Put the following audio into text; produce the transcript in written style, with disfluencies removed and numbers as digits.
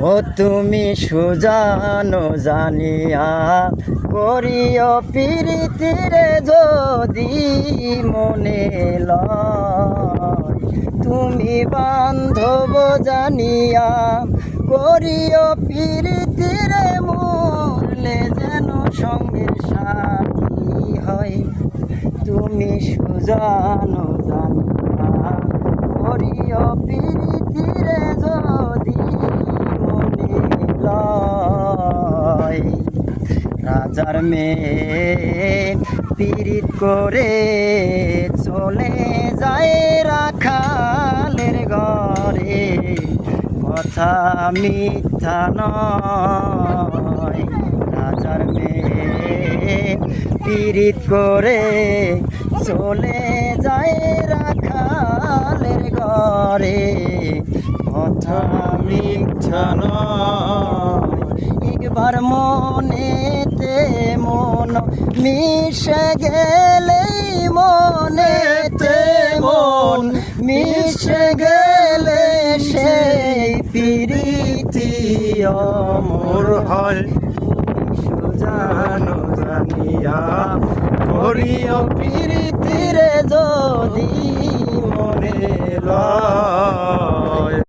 ও তুমি সুজানো জানিয়া করিও প্রীতিরে যদি মনে লয়, তুমি বান্ধব জানিয়া করিও প্রীতিরে মরলে যেন সঙ্গের সাথী হয়। তুমি সুজানো জানিয়া করিও প্রীতিরে যদি মনে লয়। রাজার মেয়ে পীড়িত করে চলে যায় রাখালের ঘরে, কথা মিথ্যা নয়। রাজার মেয়ে পীড়িত করে চলে যায় রাখালের ঘরে, কথা মিথ্যা নয়। একবার মনেতে মন মিশে গেলেই, মনেতে মন মিশে গেলে সেই প্রীতি অমর হয়। সুজানো জানিয়া করিও প্রীতিরে যদি মনে লয়।